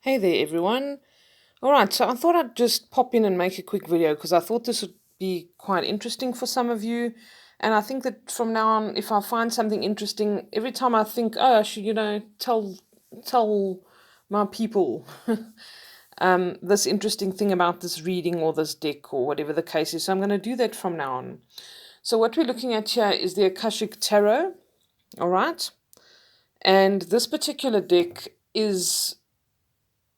Hey there, everyone. All right, so I thought I'd just pop in and make a quick video because I thought this would be quite interesting for some of you. And I think that from now on, if I find something interesting, every time I think, oh, I should, tell my people this interesting thing about this reading or this deck or whatever the case is. So I'm going to do that from now on. So what we're looking at here is the Akashic Tarot, all right? And this particular deck is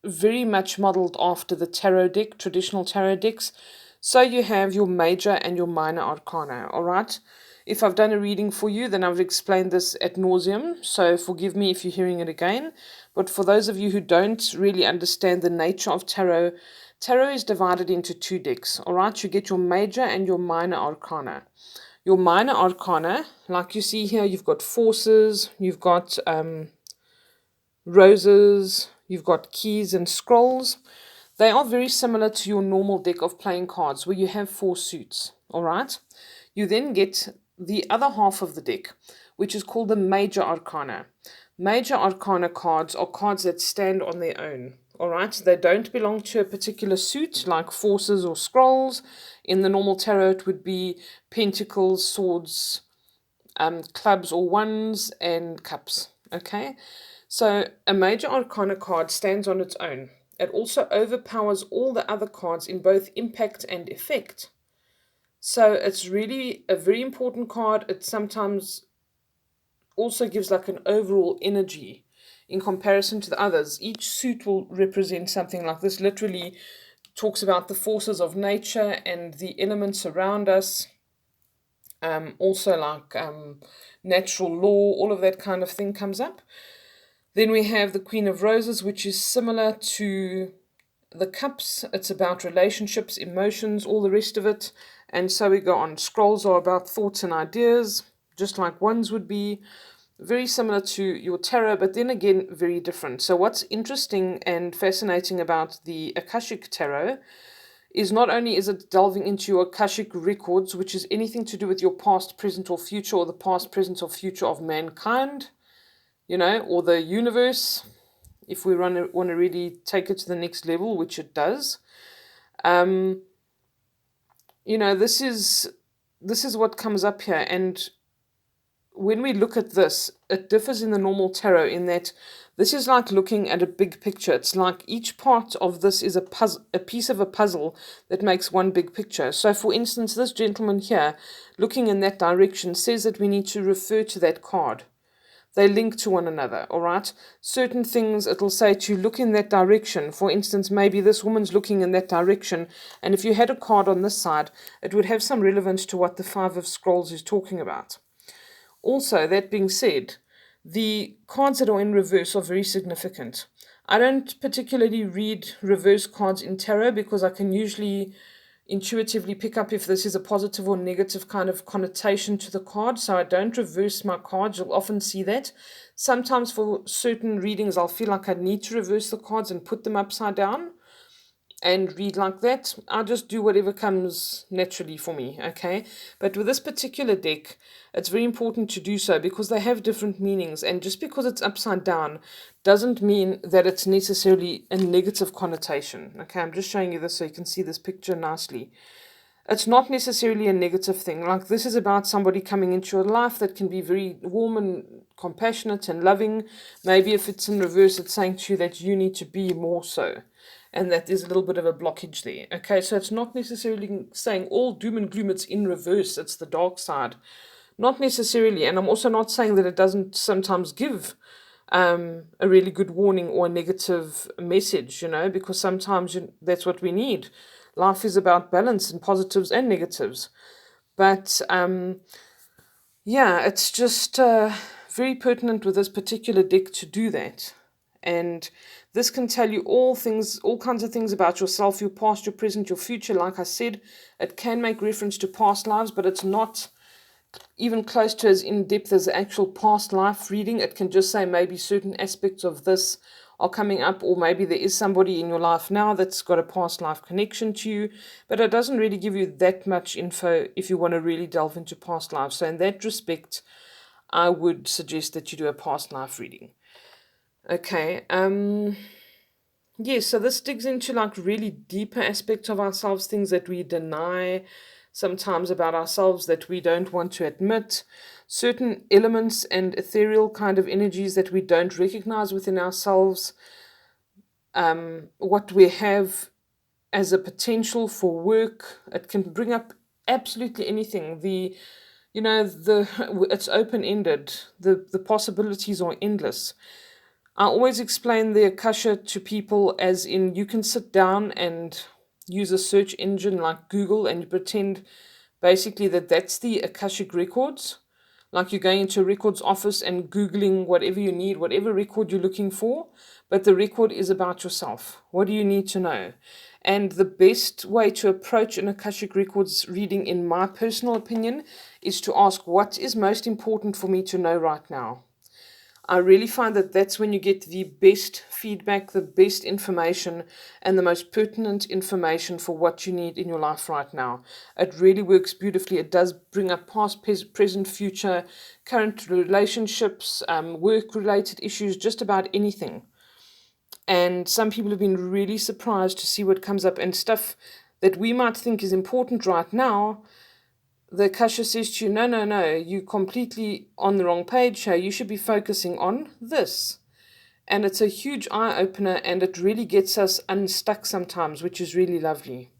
very much modeled after the tarot deck, traditional tarot decks. So you have your major and your minor arcana, all right? If I've done a reading for you, then I've explained this ad nauseum, so forgive me if you're hearing it again. But for those of you who don't really understand the nature of tarot, tarot is divided into two decks, all right? You get your major and your minor arcana. Your minor arcana, like you see here, you've got forces, you've got roses, you've got keys and scrolls. They are very similar to your normal deck of playing cards where you have four suits, all right? You then get the other half of the deck, which is called the major arcana. Major arcana cards are cards that stand on their own, all right? They don't belong to a particular suit like forces or scrolls. In the normal tarot, it would be pentacles, swords, clubs or wands, and cups, okay? So a major arcana card stands on its own. It also overpowers all the other cards in both impact and effect. So it's really a very important card. It sometimes also gives like an overall energy in comparison to the others. Each suit will represent something like this. Literally talks about the forces of nature and the elements around us. Also like natural law, all of that kind of thing comes up. Then we have the Queen of Roses, which is similar to the Cups. It's about relationships, emotions, all the rest of it. And so we go on. Scrolls are about thoughts and ideas, just like wands would be. Very similar to your tarot, but then again, very different. So, what's interesting and fascinating about the Akashic Tarot is not only is it delving into your Akashic records, which is anything to do with your past, present, or future, or the past, present, or future of mankind, or the universe, if we want to really take it to the next level, which it does. This is what comes up here, and when we look at this, it differs in the normal tarot in that this is like looking at a big picture. It's like each part of this is a puzzle, a piece of a puzzle that makes one big picture. So, for instance, this gentleman here, looking in that direction, says that we need to refer to that card. They link to one another, all right? Certain things it'll say to look in that direction. For instance, maybe this woman's looking in that direction, and if you had a card on this side, it would have some relevance to what the Five of Scrolls is talking about. Also, that being said, the cards that are in reverse are very significant. I don't particularly read reverse cards in tarot because I can usually intuitively pick up if this is a positive or negative kind of connotation to the card, so I don't reverse my cards. You'll often see that. Sometimes for certain readings, I'll feel like I need to reverse the cards and put them upside down and read like that. I'll just do whatever comes naturally for me, okay? But with this particular deck, it's very important to do so because they have different meanings, and just because it's upside down doesn't mean that it's necessarily a negative connotation, okay? I'm just showing you this so you can see this picture nicely. It's not necessarily a negative thing. Like, this is about somebody coming into your life that can be very warm and compassionate and loving. Maybe if it's in reverse, it's saying to you that you need to be more so, and that there's a little bit of a blockage there. Okay, so it's not necessarily saying all doom and gloom, it's in reverse, it's the dark side. Not necessarily, and I'm also not saying that it doesn't sometimes give a really good warning or a negative message, because sometimes that's what we need. Life is about balance and positives and negatives. But yeah, it's just very pertinent with this particular deck to do that. And this can tell you all kinds of things about yourself, your past, your present, your future. Like I said, it can make reference to past lives, but it's not even close to as in-depth as the actual past life reading. It can just say maybe certain aspects of this are coming up, or maybe there is somebody in your life now that's got a past life connection to you, but it doesn't really give you that much info if you want to really delve into past lives. So in that respect, I would suggest that you do a past life reading. Okay, Yes, so this digs into like really deeper aspects of ourselves, things that we deny sometimes about ourselves that we don't want to admit, certain elements and ethereal kind of energies that we don't recognize within ourselves, what we have as a potential for work. It can bring up absolutely anything. The it's open ended. The possibilities are endless. I always explain the Akasha to people as in you can sit down and use a search engine like Google and you pretend basically that that's the Akashic Records. Like you're going into a records office and Googling whatever you need, whatever record you're looking for, but the record is about yourself. What do you need to know? And the best way to approach an Akashic Records reading, in my personal opinion, is to ask what is most important for me to know right now. I really find that that's when you get the best feedback, the best information, and the most pertinent information for what you need in your life right now. It really works beautifully. It does bring up past, present, future, current relationships, work related issues, just about anything. And some people have been really surprised to see what comes up, and stuff that we might think is important right now. The Akasha says to you, no, no, no, you're completely on the wrong page here. You should be focusing on this. And it's a huge eye opener, and it really gets us unstuck sometimes, which is really lovely.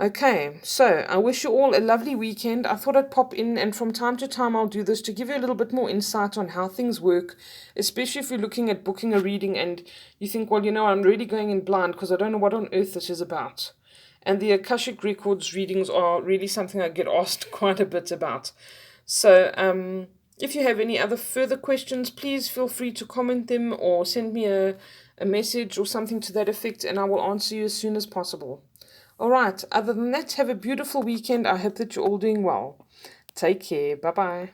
Okay, so I wish you all a lovely weekend. I thought I'd pop in, and from time to time, I'll do this to give you a little bit more insight on how things work, especially if you're looking at booking a reading and you think, well, I'm really going in blind because I don't know what on earth this is about. And the Akashic Records readings are really something I get asked quite a bit about. So, if you have any other further questions, please feel free to comment them or send me a message or something to that effect, and I will answer you as soon as possible. All right, other than that, have a beautiful weekend. I hope that you're all doing well. Take care. Bye bye.